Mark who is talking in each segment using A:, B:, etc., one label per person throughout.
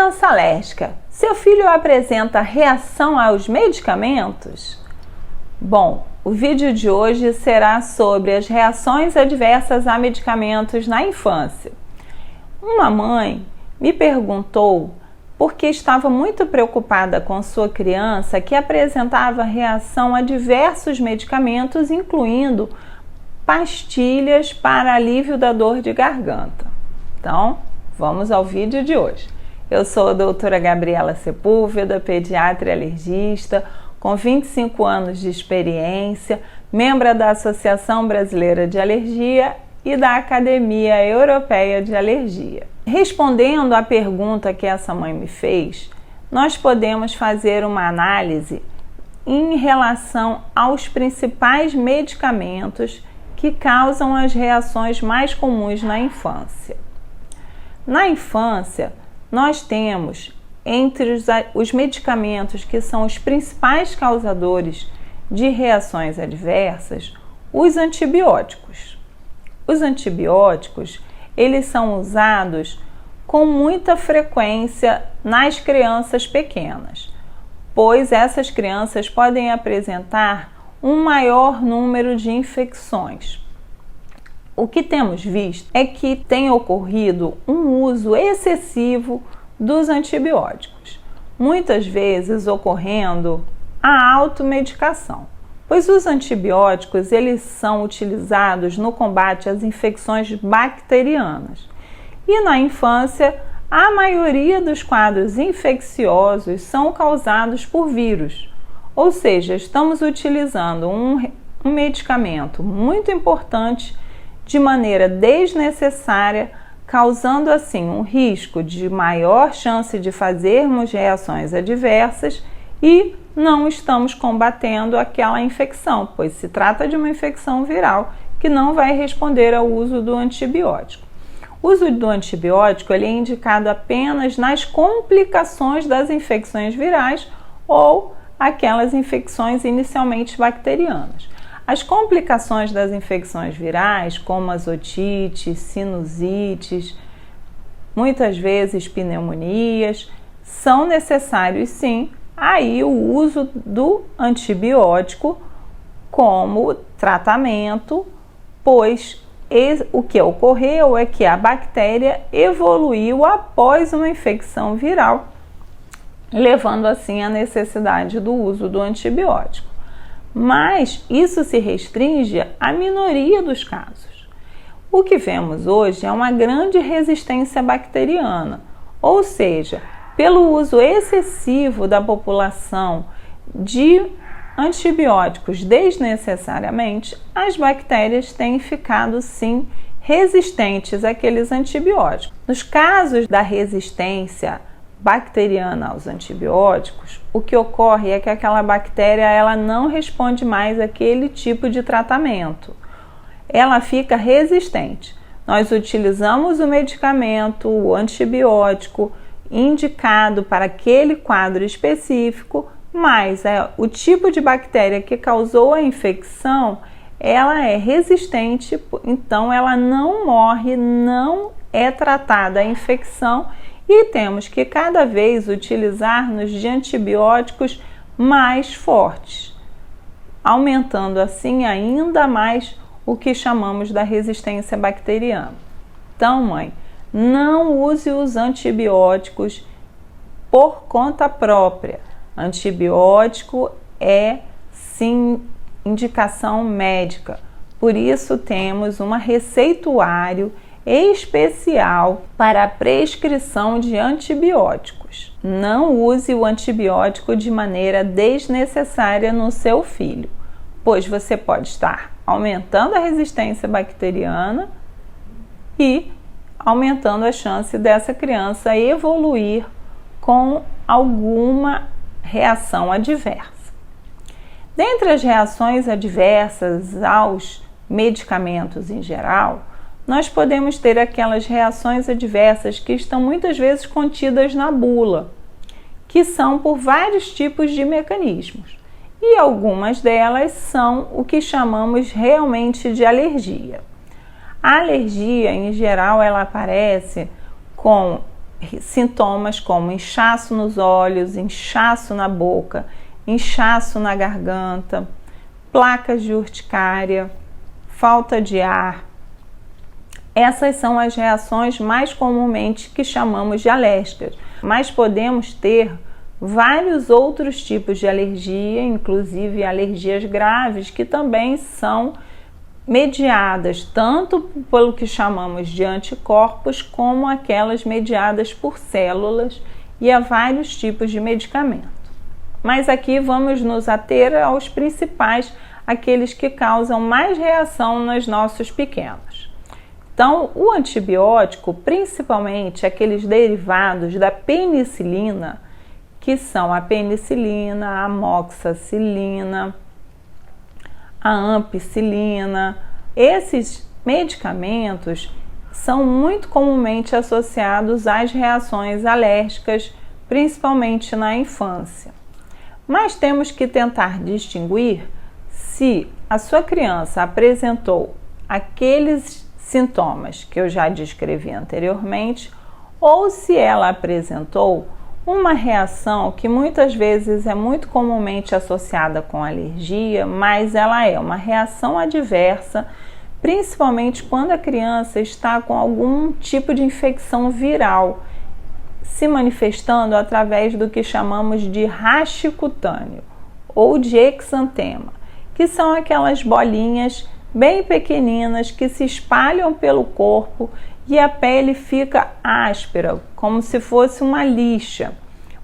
A: Criança alérgica, seu filho apresenta reação aos medicamentos? Bom, o vídeo de hoje será sobre as reações adversas a medicamentos na infância. Uma mãe me perguntou porque estava muito preocupada com sua criança que apresentava reação a diversos medicamentos, incluindo pastilhas para alívio da dor de garganta. Então, vamos ao vídeo de hoje. Eu sou a doutora Gabriela Sepúlveda, pediatra e alergista, com 25 anos de experiência, membro da Associação Brasileira de Alergia e da Academia Europeia de Alergia. Respondendo à pergunta que essa mãe me fez, nós podemos fazer uma análise em relação aos principais medicamentos que causam as reações mais comuns na infância. Na infância, nós temos entre os medicamentos que são os principais causadores de reações adversas, os antibióticos. Os antibióticos, eles são usados com muita frequência nas crianças pequenas, pois essas crianças podem apresentar um maior número de infecções. O que temos visto é que tem ocorrido um uso excessivo dos antibióticos, muitas vezes ocorrendo a automedicação, pois os antibióticos eles são utilizados no combate às infecções bacterianas. E na infância, a maioria dos quadros infecciosos são causados por vírus, ou seja, estamos utilizando um medicamento muito importante de maneira desnecessária, causando assim um risco de maior chance de fazermos reações adversas e não estamos combatendo aquela infecção, pois se trata de uma infecção viral que não vai responder ao uso do antibiótico. O uso do antibiótico ele é indicado apenas nas complicações das infecções virais ou aquelas infecções inicialmente bacterianas. As complicações das infecções virais, como as otites, sinusites, muitas vezes pneumonias, são necessários sim aí o uso do antibiótico como tratamento, pois o que ocorreu é que a bactéria evoluiu após uma infecção viral, levando assim à necessidade do uso do antibiótico. Mas isso se restringe à minoria dos casos. O que vemos hoje é uma grande resistência bacteriana, ou seja, pelo uso excessivo da população de antibióticos desnecessariamente, as bactérias têm ficado sim resistentes àqueles antibióticos. Nos casos da resistência bacteriana aos antibióticos, o que ocorre é que aquela bactéria ela não responde mais àquele tipo de tratamento. Ela fica resistente. Nós utilizamos o medicamento, o antibiótico, indicado para aquele quadro específico, mas o tipo de bactéria que causou a infecção, ela é resistente, então ela não morre, não é tratada a infecção e temos que cada vez utilizar-nos de antibióticos mais fortes, aumentando assim ainda mais o que chamamos da resistência bacteriana. Então, mãe, não use os antibióticos por conta própria. Antibiótico é sim indicação médica, por isso temos um receituário especial para a prescrição de antibióticos. Não use o antibiótico de maneira desnecessária no seu filho, pois você pode estar aumentando a resistência bacteriana e aumentando a chance dessa criança evoluir com alguma reação adversa. Dentre as reações adversas aos medicamentos em geral, nós podemos ter aquelas reações adversas que estão muitas vezes contidas na bula, que são por vários tipos de mecanismos. E algumas delas são o que chamamos realmente de alergia. A alergia, em geral, ela aparece com sintomas como inchaço nos olhos, inchaço na boca, inchaço na garganta, placas de urticária, falta de ar. Essas são as reações mais comumente que chamamos de alérgicas, mas podemos ter vários outros tipos de alergia, inclusive alergias graves, que também são mediadas tanto pelo que chamamos de anticorpos, como aquelas mediadas por células, e há vários tipos de medicamento. Mas aqui vamos nos ater aos principais, aqueles que causam mais reação nos nossos pequenos. Então, o antibiótico, principalmente aqueles derivados da penicilina, que são a penicilina, a amoxicilina, a ampicilina, esses medicamentos são muito comumente associados às reações alérgicas, principalmente na infância. Mas temos que tentar distinguir se a sua criança apresentou aqueles sintomas que eu já descrevi anteriormente, ou se ela apresentou uma reação que muitas vezes é muito comumente associada com alergia, mas ela é uma reação adversa, principalmente quando a criança está com algum tipo de infecção viral, se manifestando através do que chamamos de rache cutâneo ou de exantema, que são aquelas bolinhas bem pequeninas que se espalham pelo corpo e a pele fica áspera, como se fosse uma lixa.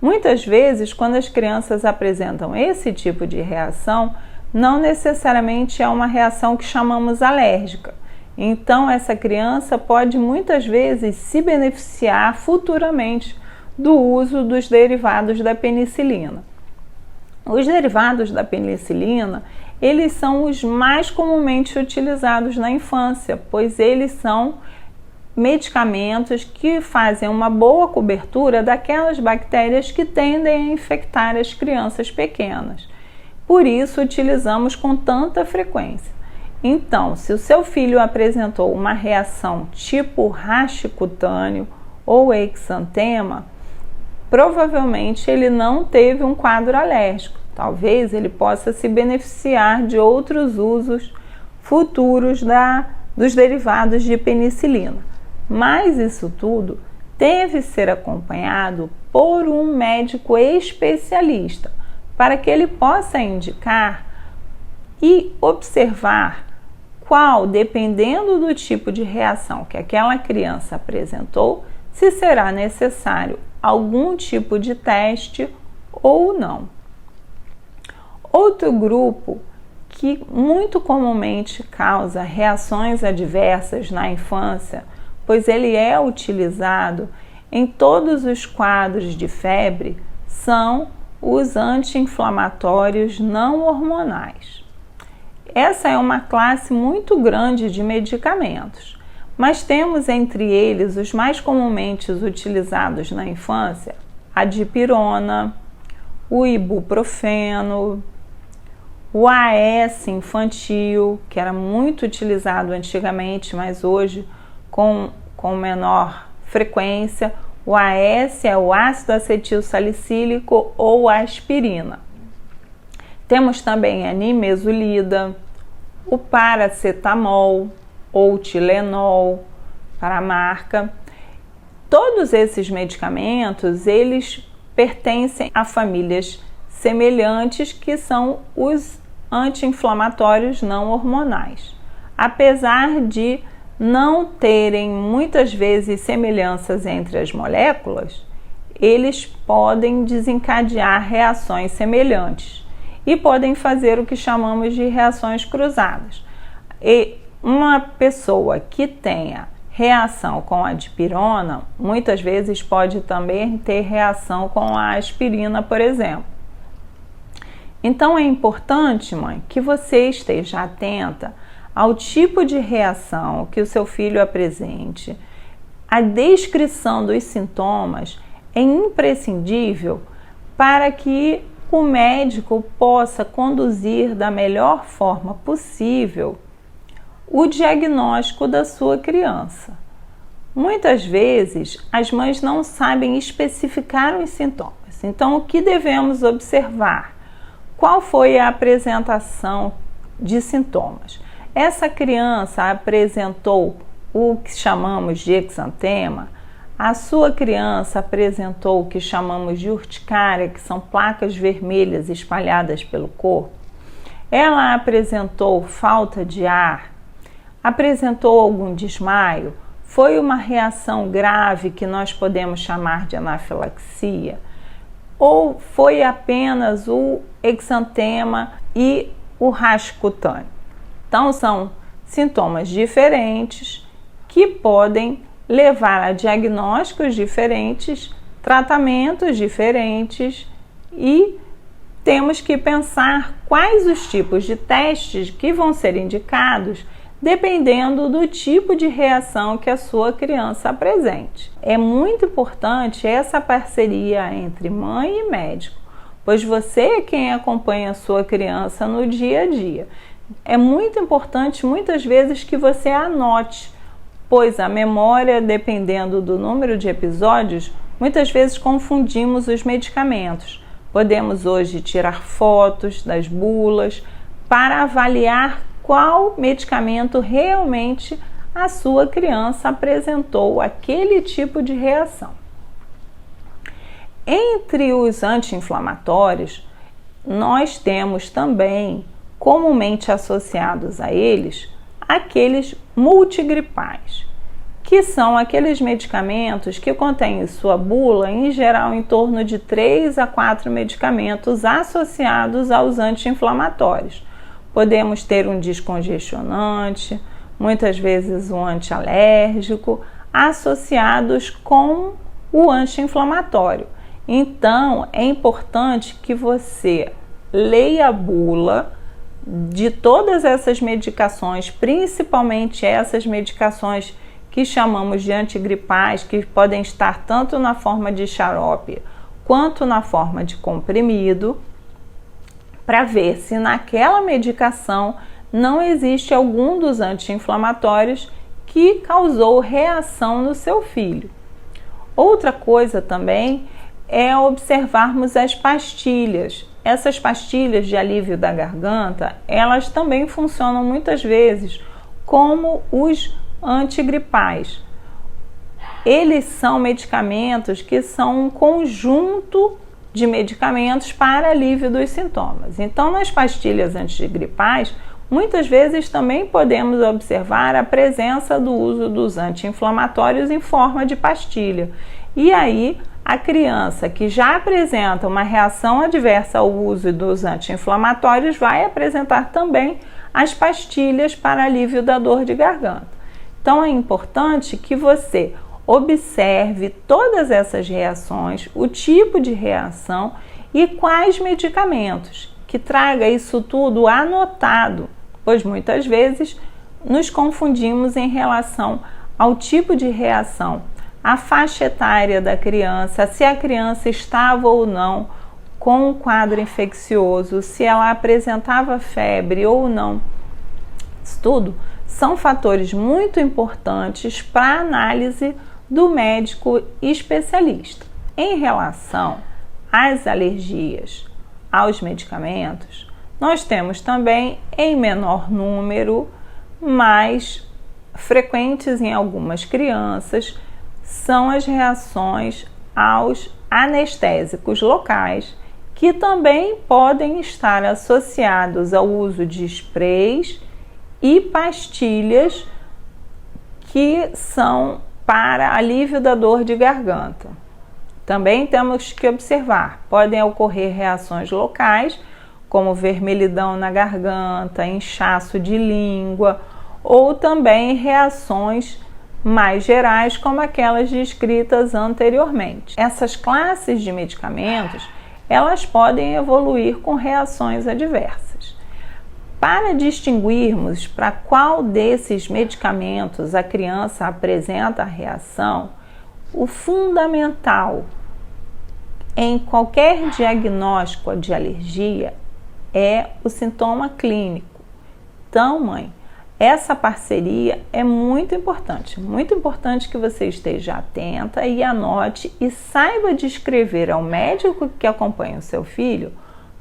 A: Muitas vezes, quando as crianças apresentam esse tipo de reação, não necessariamente é uma reação que chamamos alérgica. Então, essa criança pode muitas vezes se beneficiar futuramente do uso dos derivados da penicilina. Os derivados da penicilina, eles são os mais comumente utilizados na infância, pois eles são medicamentos que fazem uma boa cobertura daquelas bactérias que tendem a infectar as crianças pequenas. Por isso, utilizamos com tanta frequência. Então, se o seu filho apresentou uma reação tipo rache cutâneo ou exantema, provavelmente ele não teve um quadro alérgico. Talvez ele possa se beneficiar de outros usos futuros dos derivados de penicilina. Mas isso tudo deve ser acompanhado por um médico especialista para que ele possa indicar e observar qual, dependendo do tipo de reação que aquela criança apresentou, se será necessário algum tipo de teste ou não. Outro grupo que muito comumente causa reações adversas na infância, pois ele é utilizado em todos os quadros de febre, são os anti-inflamatórios não hormonais. Essa é uma classe muito grande de medicamentos, mas temos entre eles os mais comumente utilizados na infância: a dipirona, o ibuprofeno, o AS infantil, que era muito utilizado antigamente, mas hoje com menor frequência. O AS é o ácido acetil salicílico ou aspirina. Temos também a nimesulida, o paracetamol ou Tilenol para a marca. Todos esses medicamentos, eles pertencem a famílias semelhantes, que são os anti-inflamatórios não hormonais. Apesar de não terem muitas vezes semelhanças entre as moléculas, eles podem desencadear reações semelhantes e podem fazer o que chamamos de reações cruzadas. E uma pessoa que tenha reação com a dipirona, muitas vezes pode também ter reação com a aspirina, por exemplo. Então é importante, mãe, que você esteja atenta ao tipo de reação que o seu filho apresente. A descrição dos sintomas é imprescindível para que o médico possa conduzir da melhor forma possível o diagnóstico da sua criança. Muitas vezes, as mães não sabem especificar os sintomas. Então, o que devemos observar? Qual foi a apresentação de sintomas? Essa criança apresentou o que chamamos de exantema, a sua criança apresentou o que chamamos de urticária, que são placas vermelhas espalhadas pelo corpo, ela apresentou falta de ar, apresentou algum desmaio, foi uma reação grave que nós podemos chamar de anafilaxia, ou foi apenas o exantema e o rasgo cutâneo. Então, são sintomas diferentes que podem levar a diagnósticos diferentes, tratamentos diferentes e temos que pensar quais os tipos de testes que vão ser indicados dependendo do tipo de reação que a sua criança apresente. É muito importante essa parceria entre mãe e médico, pois você é quem acompanha a sua criança no dia a dia. É muito importante muitas vezes que você anote, pois a memória, dependendo do número de episódios, muitas vezes confundimos os medicamentos. Podemos hoje tirar fotos das bulas para avaliar qual medicamento realmente a sua criança apresentou aquele tipo de reação. Entre os anti-inflamatórios, nós temos também, comumente associados a eles, aqueles multigripais, que são aqueles medicamentos que contêm em sua bula, em geral, em torno de 3 a 4 medicamentos associados aos anti-inflamatórios. Podemos ter um descongestionante, muitas vezes um antialérgico, associados com o anti-inflamatório. Então, é importante que você leia a bula de todas essas medicações, principalmente essas medicações que chamamos de antigripais, que podem estar tanto na forma de xarope quanto na forma de comprimido, para ver se naquela medicação não existe algum dos anti-inflamatórios que causou reação no seu filho. Outra coisa também é observarmos as pastilhas. Essas pastilhas de alívio da garganta, elas também funcionam muitas vezes como os antigripais. Eles são medicamentos que são um conjunto de medicamentos para alívio dos sintomas. Então, nas pastilhas antigripais, muitas vezes também podemos observar a presença do uso dos anti-inflamatórios em forma de pastilha. E aí, a criança que já apresenta uma reação adversa ao uso dos anti-inflamatórios vai apresentar também as pastilhas para alívio da dor de garganta. Então, é importante que você observe todas essas reações, o tipo de reação e quais medicamentos, que traga isso tudo anotado, pois muitas vezes nos confundimos em relação ao tipo de reação, a faixa etária da criança, se a criança estava ou não com um quadro infeccioso, se ela apresentava febre ou não. Isso tudo são fatores muito importantes para a análise do médico especialista. Em relação às alergias aos medicamentos, nós temos também em menor número, mais frequentes em algumas crianças, são as reações aos anestésicos locais, que também podem estar associados ao uso de sprays e pastilhas que são para alívio da dor de garganta. Também temos que observar, podem ocorrer reações locais, como vermelhidão na garganta, inchaço de língua, ou também reações mais gerais, como aquelas descritas anteriormente. Essas classes de medicamentos, elas podem evoluir com reações adversas. Para distinguirmos para qual desses medicamentos a criança apresenta a reação, o fundamental em qualquer diagnóstico de alergia é o sintoma clínico. Então, mãe, Essa parceria é muito importante que você esteja atenta e anote e saiba descrever ao médico que acompanha o seu filho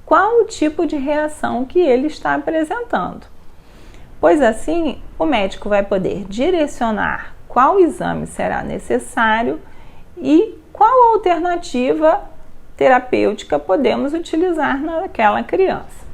A: qual o tipo de reação que ele está apresentando, pois assim o médico vai poder direcionar qual exame será necessário e qual alternativa terapêutica podemos utilizar naquela criança.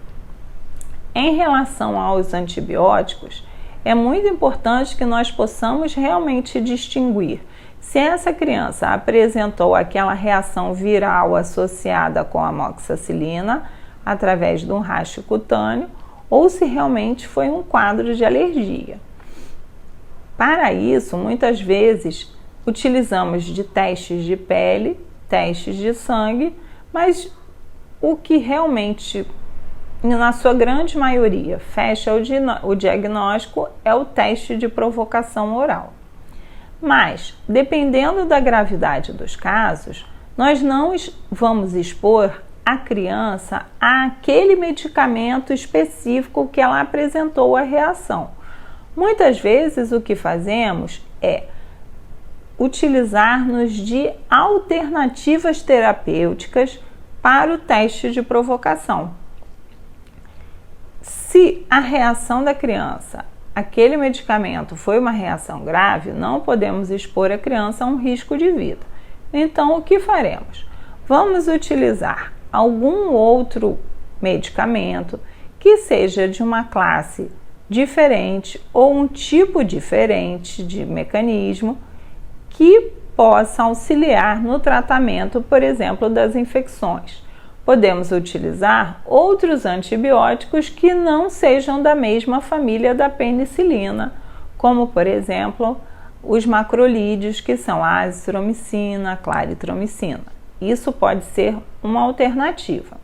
A: Em relação aos antibióticos, é muito importante que nós possamos realmente distinguir se essa criança apresentou aquela reação viral associada com a amoxicilina através de um rastro cutâneo ou se realmente foi um quadro de alergia. Para isso, muitas vezes, utilizamos de testes de pele, testes de sangue, mas o que realmente, na sua grande maioria, fecha o diagnóstico é o teste de provocação oral. Mas, dependendo da gravidade dos casos, nós não vamos expor a criança àquele medicamento específico que ela apresentou a reação. Muitas vezes o que fazemos é utilizar-nos de alternativas terapêuticas para o teste de provocação. Se a reação da criança, aquele medicamento foi uma reação grave, não podemos expor a criança a um risco de vida. Então, o que faremos? Vamos utilizar algum outro medicamento que seja de uma classe diferente ou um tipo diferente de mecanismo que possa auxiliar no tratamento, por exemplo, das infecções. Podemos utilizar outros antibióticos que não sejam da mesma família da penicilina, como, por exemplo, os macrolídeos, que são a azitromicina, a claritromicina. Isso pode ser uma alternativa.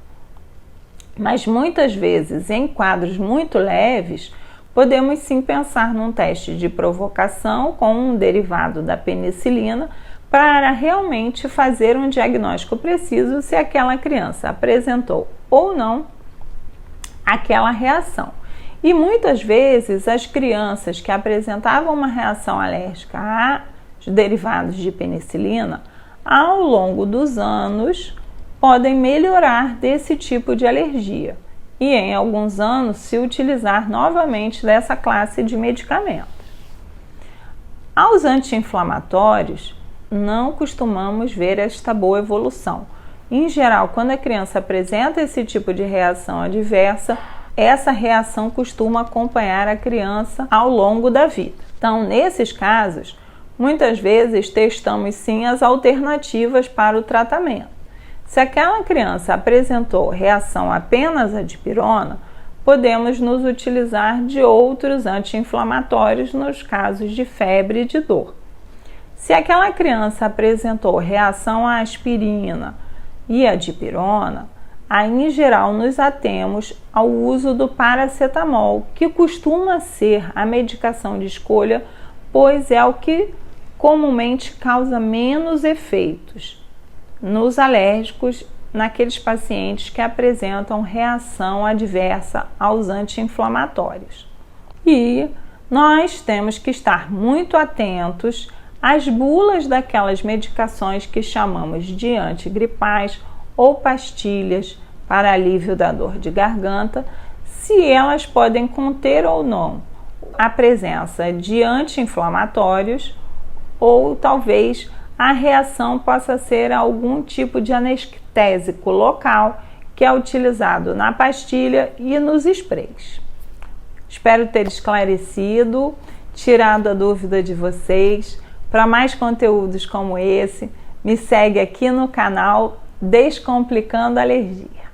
A: Mas muitas vezes, em quadros muito leves, podemos sim pensar num teste de provocação com um derivado da penicilina para realmente fazer um diagnóstico preciso se aquela criança apresentou ou não aquela reação. E muitas vezes as crianças que apresentavam uma reação alérgica a derivados de penicilina, ao longo dos anos, podem melhorar desse tipo de alergia e em alguns anos se utilizar novamente dessa classe de medicamentos. Aos anti-inflamatórios, não costumamos ver esta boa evolução. Em geral, quando a criança apresenta esse tipo de reação adversa, essa reação costuma acompanhar a criança ao longo da vida. Então, nesses casos, muitas vezes testamos sim as alternativas para o tratamento. Se aquela criança apresentou reação apenas à dipirona, podemos nos utilizar de outros anti-inflamatórios nos casos de febre e de dor. Se aquela criança apresentou reação à aspirina e à dipirona, aí em geral nos atemos ao uso do paracetamol, que costuma ser a medicação de escolha, pois é o que comumente causa menos efeitos nos alérgicos naqueles pacientes que apresentam reação adversa aos anti-inflamatórios. E nós temos que estar muito atentos às bulas daquelas medicações que chamamos de antigripais ou pastilhas para alívio da dor de garganta, se elas podem conter ou não a presença de anti-inflamatórios ou talvez a reação possa ser algum tipo de anestésico local que é utilizado na pastilha e nos sprays. Espero ter esclarecido, tirado a dúvida de vocês. Para mais conteúdos como esse, me segue aqui no canal Descomplicando a Alergia.